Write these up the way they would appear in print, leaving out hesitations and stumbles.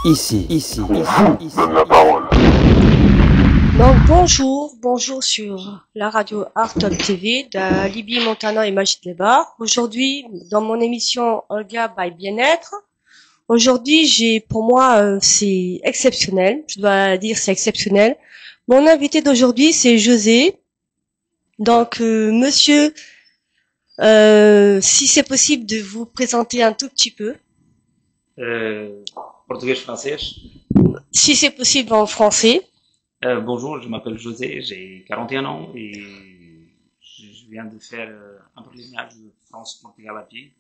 Ici. Donne la parole. Donc bonjour sur la radio Art Talk TV de Libye Montana et Magid Lebar. Aujourd'hui, dans mon émission Olga by Bien-être, aujourd'hui pour moi c'est exceptionnel, je dois dire c'est exceptionnel. Mon invité d'aujourd'hui c'est José. Donc monsieur, si c'est possible de vous présenter un tout petit peu. Portugais français. Si c'est possible en français. Bonjour, je m'appelle José, j'ai 41 ans et je viens de faire un pèlerinage de France-Portugal à pied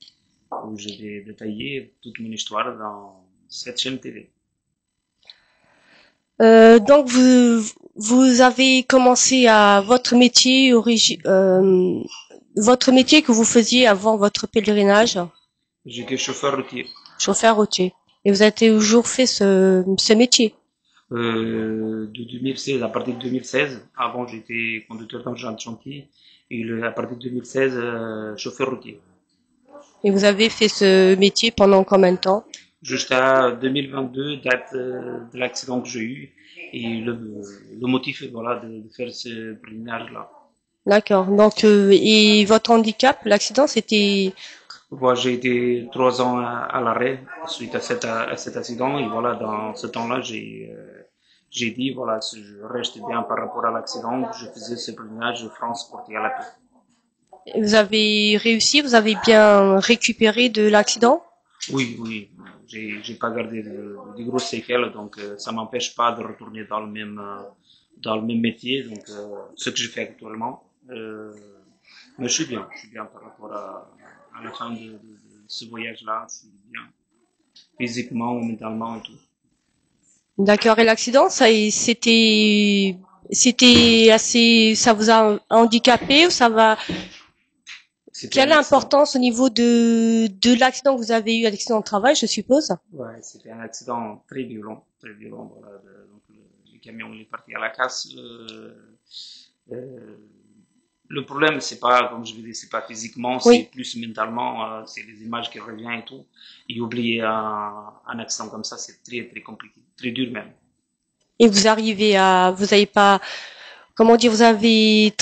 où je vais détailler toute mon histoire dans cette chaîne TV. Donc vous avez commencé à votre métier votre métier que vous faisiez avant votre pèlerinage, J'étais chauffeur routier. chauffeur routier. Et vous avez toujours fait ce métier. De 2016, à partir de 2016, avant j'étais conducteur d'engin de chantier et à partir de 2016, chauffeur routier. Et vous avez fait ce métier pendant combien de temps? Jusqu'à 2022, date de l'accident que j'ai eu et le motif voilà de faire ce pèlerinage-là. D'accord. Donc et votre handicap, l'accident, c'était Voilà, j'ai été 3 ans à l'arrêt suite à cet accident et voilà, dans ce temps-là, j'ai dit, voilà, si je reste bien par rapport à l'accident, je faisais ce pèlerinage de France-Portugal à pied. vous avez réussi, vous avez bien récupéré de l'accident? Oui, j'ai pas gardé de grosses séquelles, donc ça m'empêche pas de retourner dans le même métier, donc ce que je fais actuellement. Mais je suis bien par rapport à la fin de ce voyage-là, je suis bien physiquement, mentalement et tout. D'accord. Et l'accident, c'était assez, ça vous a handicapé ou ça va? C'était Quelle un accident. importance au niveau de l'accident que vous avez eu, l'accident de travail, je suppose? Ouais, c'était un accident très violent, voilà, donc le camion il est parti à la casse. Euh, le problème, c'est pas, comme je vous dis, c'est pas physiquement, Oui. c'est plus mentalement, c'est les images qui reviennent et tout. Et oublier un accident comme ça, c'est très, très compliqué, très dur même. Et vous avez pas, comment dire, vous avez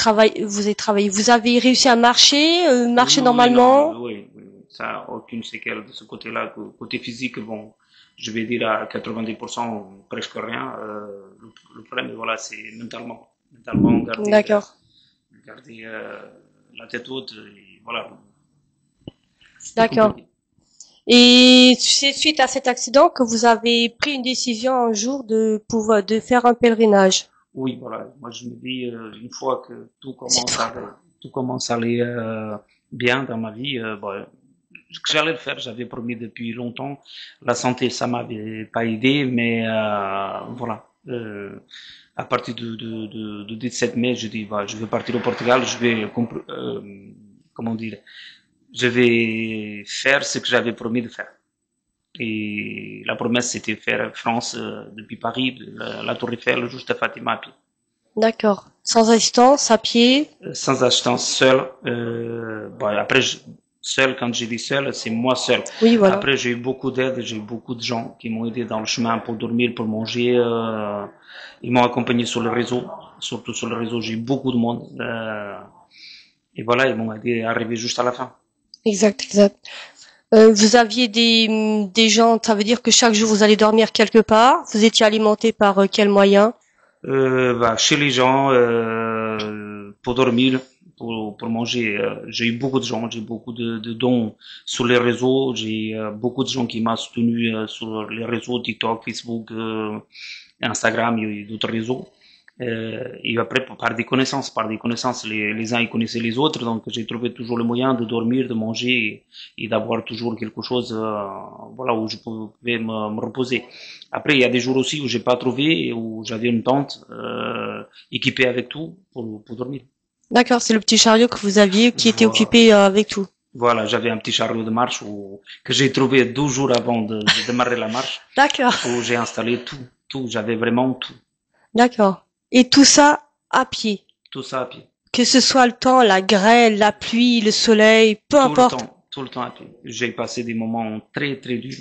réussi à marcher Oui, non, normalement? oui, ça n'a aucune séquelle de ce côté-là. Côté physique, bon, je vais dire à 90% presque rien. Le problème, voilà, c'est mentalement D'accord. garder la tête haute, et voilà. C'était D'accord. compliqué. Et c'est suite à cet accident que vous avez pris une décision un jour de faire un pèlerinage. Oui, voilà. Moi, je me dis, une fois que tout commence à aller bien dans ma vie, bon, que j'allais le faire. J'avais promis depuis longtemps. La santé, ça m'avait pas aidé, mais voilà. À partir de 17 mai, je dis, bah, je vais partir au Portugal. Je vais, comment dire, je vais faire ce que j'avais promis de faire. Et la promesse, c'était faire France depuis Paris, de la Tour Eiffel, jusqu'à Fatima à pied. D'accord. Sans assistance, à pied. Sans assistance, seul. Bon, après, seul, quand j'ai dit seul, c'est moi seul. Oui, voilà. Après, j'ai eu beaucoup d'aide, j'ai eu beaucoup de gens qui m'ont aidé dans le chemin pour dormir, pour manger. Ils m'ont accompagné sur le réseau, surtout sur le réseau, j'ai eu beaucoup de monde. Et voilà, ils m'ont aidé à arriver juste à la fin. Exact. Vous aviez des gens, ça veut dire que chaque jour vous allez dormir quelque part. Vous étiez alimenté par quels moyens? Bah, chez les gens, pour dormir, pour manger, j'ai eu beaucoup de gens, j'ai beaucoup de dons sur les réseaux, j'ai beaucoup de gens qui m'ont soutenu sur les réseaux TikTok, Facebook, Instagram et d'autres réseaux. Et après, par des connaissances, les uns ils connaissaient les autres, donc j'ai trouvé toujours le moyen de dormir, de manger et d'avoir toujours quelque chose, voilà, où je pouvais me reposer. Après, il y a des jours aussi où j'ai pas trouvé et où j'avais une tente équipée avec tout pour dormir. D'accord, c'est le petit chariot que vous aviez qui était Voilà. occupé avec tout. Voilà, j'avais un petit chariot de marche que j'ai trouvé 12 jours avant de démarrer la marche, D'accord, où j'ai installé tout, j'avais vraiment tout, d'accord. Et tout ça à pied. tout ça à pied. Que ce soit le temps, la grêle, la pluie, le soleil, peu importe. tout le temps à pied. J'ai passé des moments très très durs,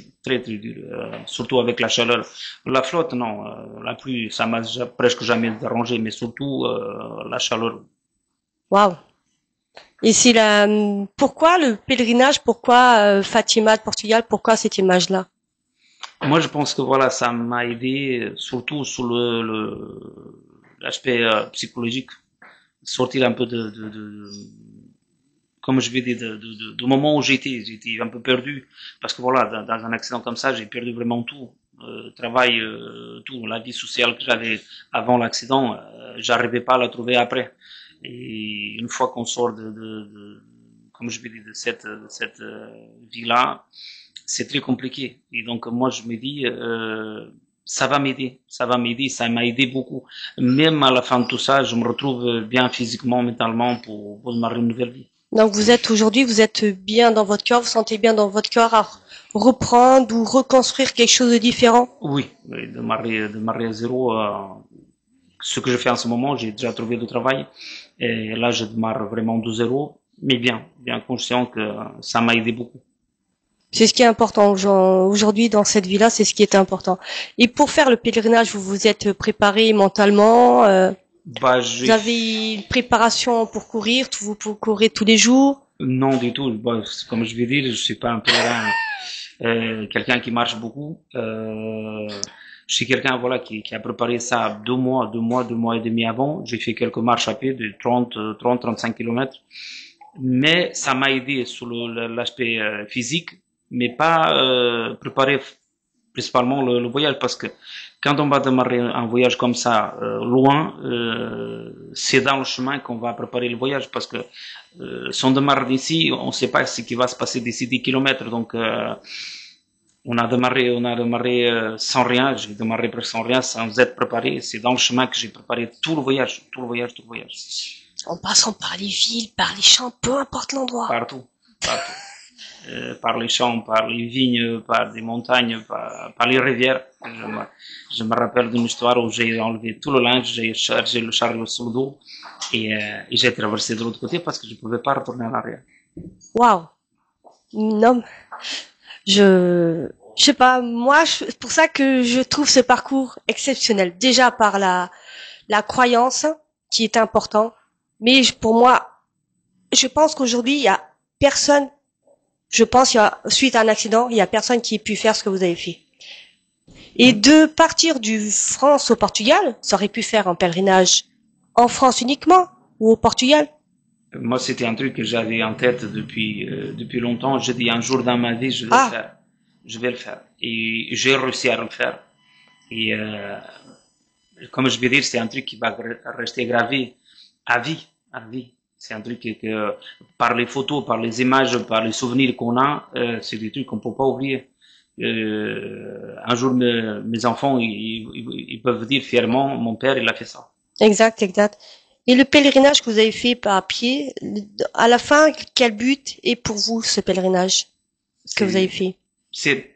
surtout avec la chaleur. La flotte, non, la pluie, ça m'a presque jamais dérangé, mais surtout la chaleur. Waouh. Et c'est pourquoi le pèlerinage, pourquoi Fatima de Portugal, pourquoi cette image-là? Moi, je pense que voilà, ça m'a aidé, surtout sur l'aspect psychologique, sortir un peu comme je vais dire, du moment où j'étais un peu perdu, parce que voilà, dans un accident comme ça, j'ai perdu vraiment tout, travail, tout, la vie sociale que j'avais avant l'accident, j'arrivais pas à la trouver après. Et une fois qu'on sort comme je vais dire, de cette vie-là, c'est très compliqué. Et donc moi je me dis, ça m'a aidé beaucoup. Même à la fin de tout ça, je me retrouve bien physiquement, mentalement pour démarrer une nouvelle vie. Donc aujourd'hui, vous êtes bien dans votre cœur, vous sentez bien dans votre cœur à reprendre ou reconstruire quelque chose de différent? Oui, oui, démarrer à zéro. Ce que je fais en ce moment, j'ai déjà trouvé du travail. Et là, je démarre vraiment de zéro, mais bien conscient que ça m'a aidé beaucoup. C'est ce qui est important aujourd'hui dans cette vie-là, c'est ce qui est important. Et pour faire le pèlerinage, vous vous êtes préparé mentalement, Bah, vous avez une préparation pour courir, vous courez tous les jours? Non, du tout. Bah, comme je vais dire, je suis pas un pèlerin, quelqu'un qui marche beaucoup. Je suis quelqu'un, voilà, qui a préparé ça 2 mois et demi avant. J'ai fait quelques marches à pied de 35 kilomètres. Mais ça m'a aidé sur l'aspect physique, mais pas préparer principalement le voyage, parce que quand on va démarrer un voyage comme ça loin, c'est dans le chemin qu'on va préparer le voyage, parce que si on démarre d'ici, on ne sait pas ce qui va se passer d'ici 10 kilomètres. Donc on a démarré sans rien. J'ai démarré presque sans rien, sans être préparé. C'est dans le chemin que j'ai préparé tout le voyage, tout le voyage, tout le voyage. En passant par les villes, par les champs, peu importe l'endroit. Partout, partout. Par les champs, par les vignes, par des montagnes, par les rivières. Je me rappelle d'une histoire où j'ai enlevé tout le linge, j'ai chargé le chariot sur le dos et j'ai traversé de l'autre côté parce que je ne pouvais pas retourner en arrière. Waouh. Non, je sais pas, moi, c'est pour ça que je trouve ce parcours exceptionnel. Déjà par la croyance, qui est important. Mais pour moi, je pense qu'aujourd'hui, il y a personne, suite à un accident, il y a personne qui ait pu faire ce que vous avez fait. Et de partir du France au Portugal, ça aurait pu faire un pèlerinage en France uniquement ou au Portugal. Moi, c'était un truc que j'avais en tête depuis longtemps. Je dis un jour dans ma vie, je vais le faire. Je vais le faire. Et j'ai réussi à le faire. Et comme je vais dire, c'est un truc qui va rester gravé à vie, à vie. C'est un truc que par les photos, par les images, par les souvenirs qu'on a, c'est des trucs qu'on peut pas oublier. Un jour, mes enfants, ils peuvent dire fièrement, mon père, il a fait ça. Exact, exact. Et le pèlerinage que vous avez fait par pied, à la fin, quel but est pour vous ce pèlerinage que vous avez fait?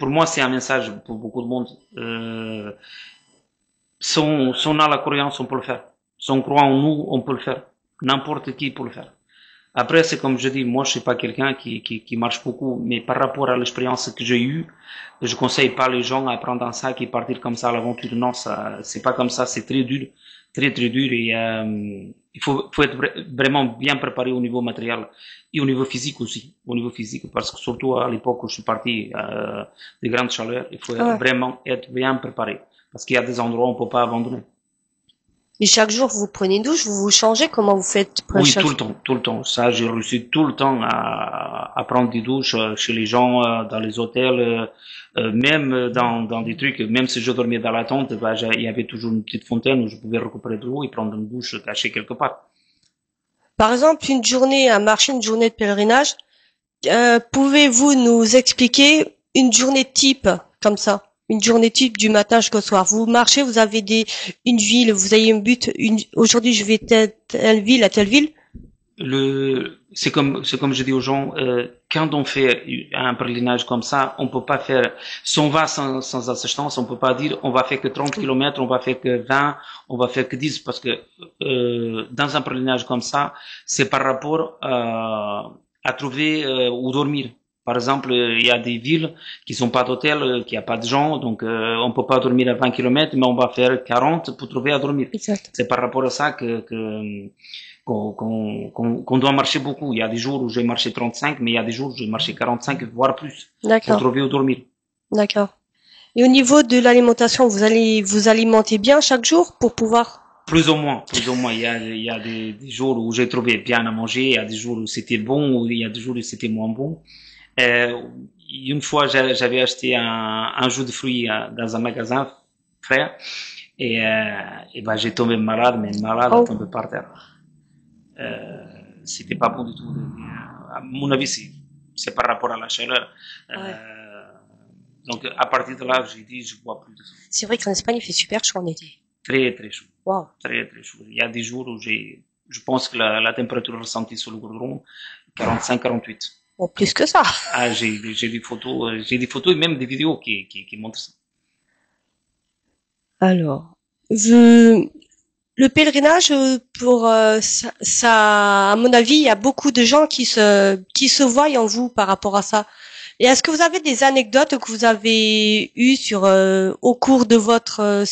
Pour moi, c'est un message pour beaucoup de monde. Si on a la croyance, on peut le faire. Si on croit en nous, on peut le faire. N'importe qui peut le faire. Après, c'est comme je dis, moi, je suis pas quelqu'un qui marche beaucoup, mais par rapport à l'expérience que j'ai eue, je conseille pas les gens à prendre un sac et partir comme ça à l'aventure. Non, ça, c'est pas comme ça. C'est très dur, très très dur, et il faut être vraiment bien préparé au niveau matériel et au niveau physique aussi, au niveau physique, parce que surtout à l'époque où je suis parti des grandes chaleurs, il faut vraiment être bien préparé, parce qu'il y a des endroits où on peut pas abandonner. Et chaque jour, vous prenez une douche, vous vous changez, comment vous faites pour Oui, tout le temps. Ça, j'ai réussi tout le temps à prendre des douches chez les gens, dans les hôtels, même dans des trucs. Même si je dormais dans la tente, bah, il y avait toujours une petite fontaine où je pouvais récupérer de l'eau et prendre une douche cachée quelque part. Par exemple, une journée à marcher, une journée de pèlerinage, pouvez-vous nous expliquer une journée type comme ça? Une journée type du matin jusqu'au soir. Vous marchez, vous avez une ville, vous avez un but, aujourd'hui je vais telle ville à telle ville. C'est comme je dis aux gens, quand on fait un pèlerinage comme ça, on peut pas faire, si on va sans assistance, on peut pas dire on va faire que 30 kilomètres, on va faire que 20, on va faire que 10, parce que dans un pèlerinage comme ça, c'est par rapport à trouver où dormir. Par exemple, il y a des villes qui sont pas d'hôtel, qui a pas de gens, donc on peut pas dormir à 20 kilomètres, mais on va faire 40 pour trouver à dormir. Exact. C'est par rapport à ça qu'on doit marcher beaucoup. Il y a des jours où j'ai marché 35, mais il y a des jours où j'ai marché 45, voire plus, pour D'accord. trouver où dormir. D'accord. Et au niveau de l'alimentation, vous allez vous alimenter bien chaque jour pour pouvoir... Plus ou moins, plus ou moins. Il y a des jours où j'ai trouvé bien à manger, il y a des jours où c'était bon, ou il y a des jours où c'était moins bon. Euh, une fois, j'avais acheté un jus de fruits dans un magasin frère, et ben j'ai tombé malade, mais malade, à Oh, tomber par terre. C'était pas bon du tout. À mon avis, c'est par rapport à la chaleur. ouais. Donc, à partir de là, j'ai dit, je bois plus de ça. C'est vrai qu'en Espagne, il fait super chaud en été. Très, très chaud. Wow. Très, très chaud. Il y a des jours où je pense que la température ressentie sur le goudron, 45, 48. Bon, plus que ça. Ah, j'ai des photos et même des vidéos qui montrent ça. Alors, je- le pèlerinage, pour ça, à mon avis, il y a beaucoup de gens qui se voient en vous par rapport à ça. Et est-ce que vous avez des anecdotes que vous avez eues sur au cours de votre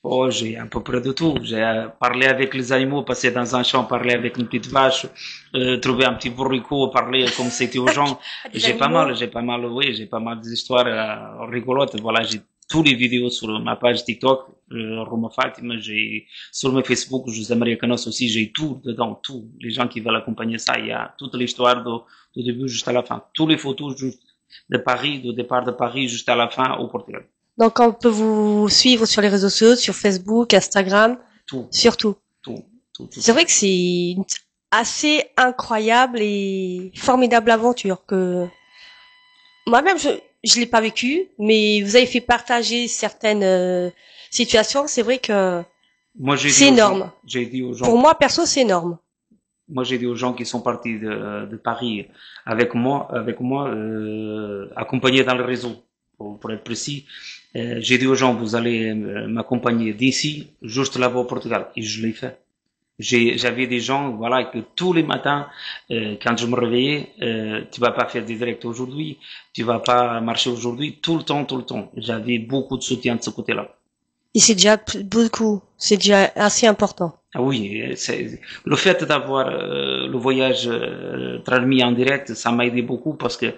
Oh, j'ai à peu près de tout. J'ai parlé avec les animaux, passé dans un champ, parlé avec une petite vache, trouvé un petit bourricot, parler comme c'était aux gens. des animaux? Oui, j'ai pas mal d'histoires rigolotes. Voilà, j'ai tous les vidéos sur ma page TikTok, Roma Fatima, j'ai sur mon Facebook, José Maria Canos aussi, j'ai tout dedans, tout. Les gens qui veulent accompagner ça, il y a toute l'histoire du début jusqu'à la fin. Toutes les photos juste de Paris, du départ de Paris jusqu'à la fin au Portugal. Donc, on peut vous suivre sur les réseaux sociaux, sur Facebook, Instagram, Tout, surtout. tout, tout, tout. C'est vrai que c'est une assez incroyable et formidable aventure que moi-même je l'ai pas vécu, mais vous avez fait partager certaines situations. C'est vrai que Moi, j'ai dit c'est aux gens, énorme. j'ai dit aux Pour gens, moi, perso, c'est énorme. moi, j'ai dit aux gens qui sont partis de Paris avec moi, accompagnés dans le réseau, pour être précis. J'ai dit aux gens, vous allez m'accompagner d'ici, juste là-bas au Portugal. Et je l'ai fait. J'avais des gens, voilà, que tous les matins, quand je me réveillais, tu vas pas faire des directs aujourd'hui, tu vas pas marcher aujourd'hui, tout le temps, tout le temps. J'avais beaucoup de soutien de ce côté-là. Et c'est déjà beaucoup. C'est déjà assez important. Ah oui, le fait d'avoir le voyage transmis en direct, ça m'a aidé beaucoup parce que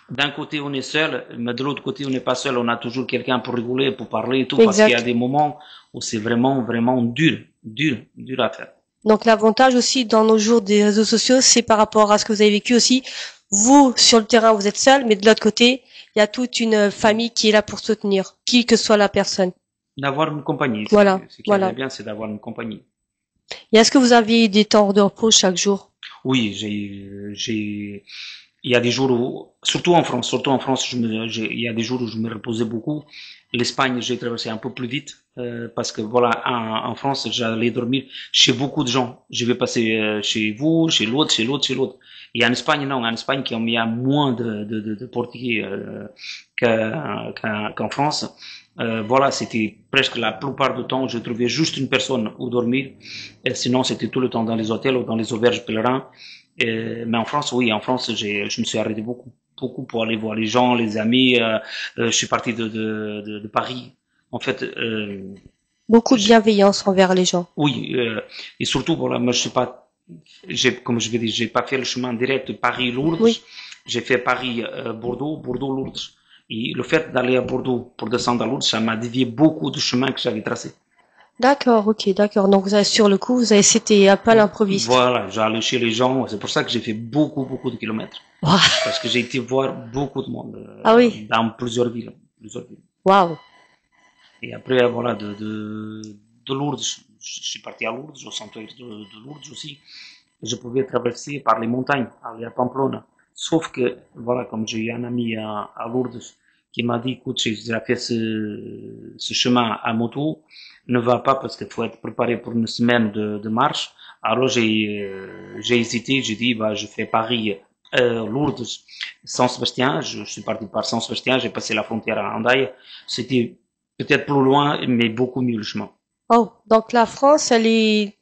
d'un côté on est seul, mais de l'autre côté on n'est pas seul, on a toujours quelqu'un pour rigoler, pour parler et tout, parce qu'il y a Exact. des moments où c'est vraiment, vraiment dur, dur, dur à faire. Donc l'avantage aussi dans nos jours des réseaux sociaux, c'est par rapport à ce que vous avez vécu aussi. Vous, sur le terrain, vous êtes seul, mais de l'autre côté, il y a toute une famille qui est là pour soutenir, qui que soit la personne. D'avoir une compagnie, Voilà, ce qui est voilà. bien, c'est d'avoir une compagnie. Et est-ce que vous avez des temps de repos chaque jour? Oui, il y a des jours où, surtout en France, il y a des jours où je me reposais beaucoup. L'Espagne, j'ai traversé un peu plus vite, parce que voilà, en France, j'allais dormir chez beaucoup de gens. Je vais passer chez vous, chez l'autre, chez l'autre, chez l'autre. Et en Espagne, non, en Espagne, comme il y a moins de Portugais qu'en France, voilà, c'était presque la plupart du temps, je trouvais juste une personne où dormir. Et sinon, c'était tout le temps dans les hôtels ou dans les auberges pèlerins. Mais en France, oui, en France, je me suis arrêté beaucoup, beaucoup pour aller voir les gens, les amis. Je suis parti de Paris. En fait, Beaucoup de bienveillance envers les gens. oui, et surtout, voilà, moi, je sais pas, comme je vais dire, j'ai pas fait le chemin direct Paris-Lourdes. Oui. J'ai fait Paris-Bordeaux, Bordeaux-Lourdes. Et le fait d'aller à Bordeaux pour descendre à Lourdes, ça m'a dévié beaucoup de chemins que j'avais tracés. D'accord, ok, d'accord. Donc vous avez, sur le coup, c'était un peu à l'improviste. Voilà, j'allais chez les gens. C'est pour ça que j'ai fait beaucoup, beaucoup de kilomètres. Waouh. Parce que j'ai été voir beaucoup de monde Ah oui, dans plusieurs villes, plusieurs villes. waouh. Et après, voilà, de Lourdes, je suis parti à Lourdes, au sanctuaire de Lourdes aussi. Je pouvais traverser par les montagnes, aller à Pamplona. Sauf que, voilà, comme j'ai eu un ami à Lourdes qui m'a dit, écoute, j'ai déjà fait ce chemin à moto, ne va pas parce qu'il faut être préparé pour une semaine de marche. Alors j'ai hésité, j'ai dit, bah, je fais Paris, Lourdes, Saint-Sébastien. Je suis parti par Saint-Sébastien, j'ai passé la frontière à Hendaye. C'était peut-être plus loin, mais beaucoup mieux le chemin. Oh, donc la France, elle est,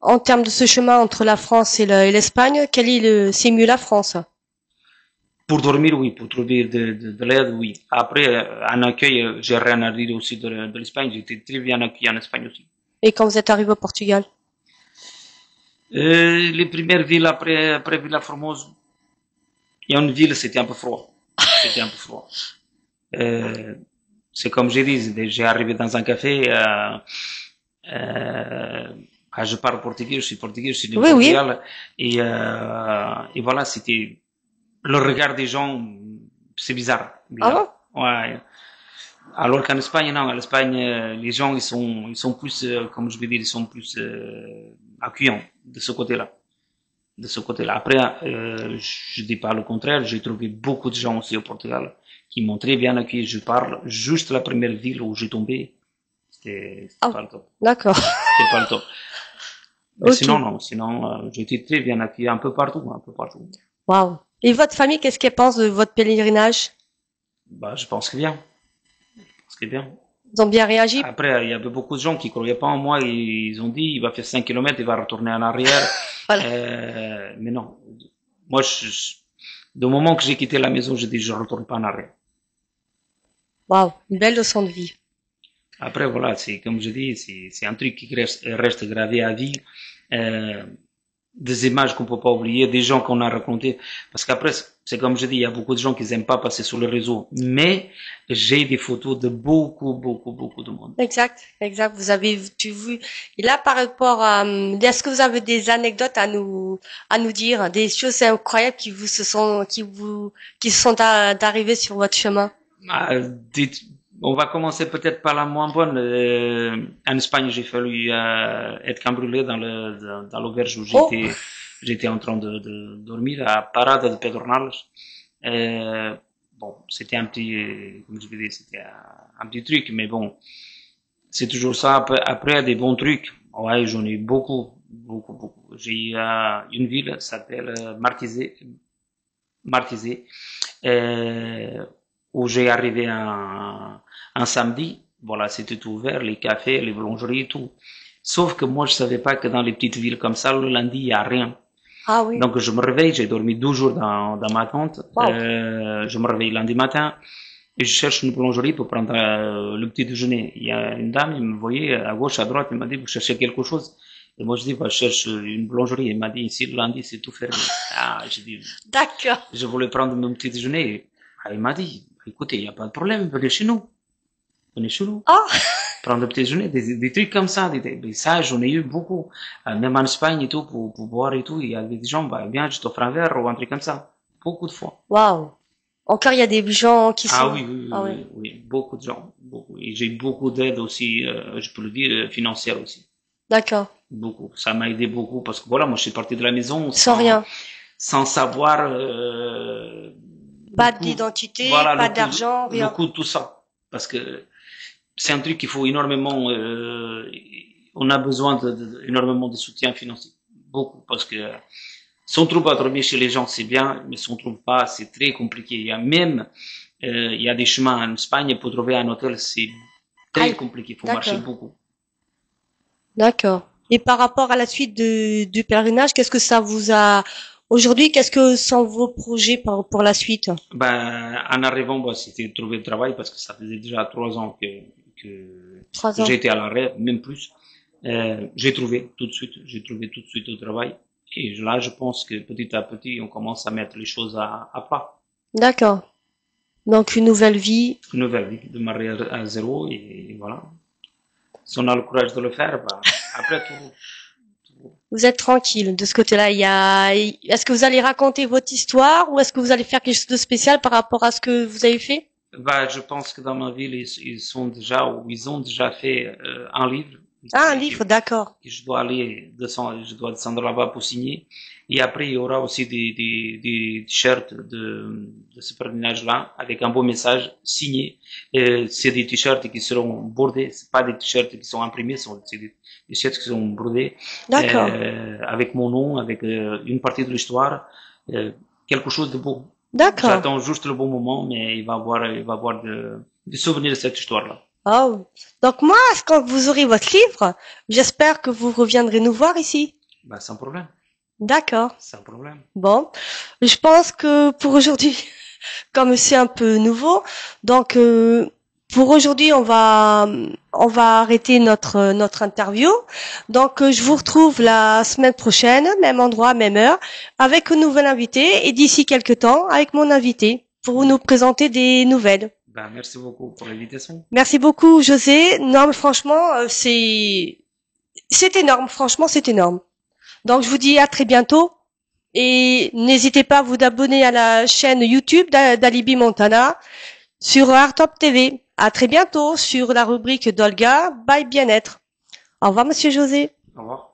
en termes de ce chemin entre la France et l'Espagne, quel est c'est mieux la France? Pour dormir, oui, pour trouver de l'aide, oui. Après, en accueil, j'ai rien à dire aussi de l'Espagne. J'étais très bien accueilli en Espagne aussi. Et quand vous êtes arrivé au Portugal? Les premières villes après Villa-Formosa, il y a une ville, c'était un peu froid. C'était un peu froid. Euh, c'est comme j'ai dit, j'ai arrivé dans un café, je parle portugais, je suis du Oui, oui. Portugal, et voilà, c'était le regard des gens, c'est bizarre, Ah bizarre. bon? Ouais. Alors qu'en Espagne, non, en Espagne, les gens, ils sont plus, comme je vais dire, ils sont plus accueillants de ce côté-là. De ce côté-là. Après, je dis pas le contraire, j'ai trouvé beaucoup de gens aussi au Portugal qui m'ont très bien accueilli. Je parle juste la première ville où j'ai tombé, c'était Ah, pas le top. d'accord. C'était pas le top. Mais Ok. sinon, non, sinon, j'ai été très bien accueilli un peu partout, un peu partout. Waouh. Et votre famille, qu'est-ce qu'elle pense de votre pèlerinage? Bah, je pense que bien. Je pense que bien. Ils ont bien réagi? Après, il y avait beaucoup de gens qui croyaient pas en moi. Ils ont dit, il va faire 5 kilomètres, il va retourner en arrière. Voilà. Mais non. Moi, du moment que j'ai quitté la maison, j'ai dit, je retourne pas en arrière. Waouh. Une belle leçon de vie. Après, voilà, c'est comme je dis, c'est un truc qui reste gravé à vie. Euh, des images qu'on peut pas oublier, des gens qu'on a racontés. Parce qu'après, c'est comme je dis, il y a beaucoup de gens qui n'aiment pas passer sur le réseau. Mais j'ai des photos de beaucoup de monde. Exact, exact. Vous avez tu vu. Et là, par rapport à, est-ce que vous avez des anecdotes à nous dire, des choses incroyables qui se sont arrivées sur votre chemin? Ah, on va commencer peut-être par la moins bonne. En Espagne, j'ai fallu être cambriolé dans l'auberge où Oh, j'étais en train de dormir à Parada de Pedernales. Bon, c'était un petit, comme je vais dire, c'était un petit truc, mais bon, c'est toujours ça. Après, des bons trucs. Ouais, j'en ai eu beaucoup. J'ai eu une ville, ça s'appelle Martizé, euh, où j'ai arrivé un samedi. Voilà, c'était ouvert, les cafés, les boulangeries et tout. Sauf que moi, je savais pas que dans les petites villes comme ça, le lundi, il y a rien. ah oui. Donc, je me réveille, j'ai dormi 12 jours dans ma tente. Waouh. Je me réveille lundi matin et je cherche une boulangerie pour prendre le petit déjeuner. Il y a une dame, elle me voyait à gauche, à droite, elle m'a dit, vous cherchez quelque chose? Et moi, je dis, bah, je cherche une boulangerie. Elle m'a dit, ici, le lundi, c'est tout fermé. Ah, j'ai dit, D'accord. je voulais prendre mon petit déjeuner. Il m'a dit, écoutez, il n'y a pas de problème, venez chez nous. Venez chez nous. Ah, Prendre le petit déjeuner, des trucs comme ça. Ça, j'en ai eu beaucoup. Même en Espagne et tout, pour boire et tout, il y a des gens, bah, bien, je t'offre un verre ou un truc comme ça. Beaucoup de fois. waouh. Encore, il y a des gens qui Ah sont, oui, oui, ah oui, oui. oui, oui, beaucoup de gens. Beaucoup. Et j'ai eu beaucoup d'aide aussi, je peux le dire, financière aussi. D'accord. Beaucoup. Ça m'a aidé beaucoup parce que voilà, moi, je suis parti de la maison Sans rien. sans savoir le Pas coût, d'identité, voilà pas d'argent, le rien. coût de tout ça. Parce que c'est un truc qu'il faut énormément, on a besoin énormément de soutien financier. Beaucoup. Parce que si on trouve à dormir chez les gens, c'est bien, mais si on trouve pas, c'est très compliqué. Il y a même, il y a des chemins en Espagne pour trouver un hôtel, c'est très Aïe. compliqué. Il faut marcher D'accord. beaucoup. D'accord. Et par rapport à la suite du pèlerinage, qu'est-ce que ça vous a, aujourd'hui, qu'est-ce que sont vos projets pour la suite? Ben, en arrivant, bah, c'était de trouver le travail parce que ça faisait déjà 3 ans Trois que ans. j'étais à l'arrêt, même plus. J'ai trouvé tout de suite, j'ai trouvé tout de suite au travail. Et là, je pense que petit à petit, on commence à mettre les choses à plat. D'accord. Donc, une nouvelle vie. Une nouvelle vie, de marier à zéro, et voilà. Si on a le courage de le faire, bah, après tout, Vous êtes tranquille de ce côté-là. Est-ce que vous allez raconter votre histoire ou est-ce que vous allez faire quelque chose de spécial par rapport à ce que vous avez fait? bah, je pense que dans ma ville, ils sont déjà, ou ils ont déjà fait un livre Ah, un livre, d'accord. que je dois descendre là-bas pour signer. Et après, il y aura aussi des t-shirts de ce pèlerinage-là avec un beau message signé. C'est des t-shirts qui seront bordés. C'est pas des t-shirts qui sont imprimés, c'est des t-shirts qui sont brodés, D'accord. avec mon nom, avec une partie de l'histoire, quelque chose de beau. D'accord. J'attends juste le bon moment, mais il va avoir des souvenirs de cette histoire-là. Oh. Donc moi, quand vous aurez votre livre, j'espère que vous reviendrez nous voir ici. Bah, sans problème. D'accord. Sans problème. Bon, je pense que pour aujourd'hui, comme c'est un peu nouveau, donc pour aujourd'hui, on va arrêter notre interview. Donc je vous retrouve la semaine prochaine, même endroit, même heure, avec un nouvel invité et d'ici quelques temps avec mon invité pour nous présenter des nouvelles. Ben, merci beaucoup pour l'invitation. Merci beaucoup, José. Non, mais franchement, c'est énorme. Franchement, c'est énorme. Donc je vous dis à très bientôt. Et n'hésitez pas à vous abonner à la chaîne YouTube d'Alibi Montana sur Art Top TV. À très bientôt sur la rubrique d'Olga by Bien-être. Au revoir, Monsieur José. Au revoir.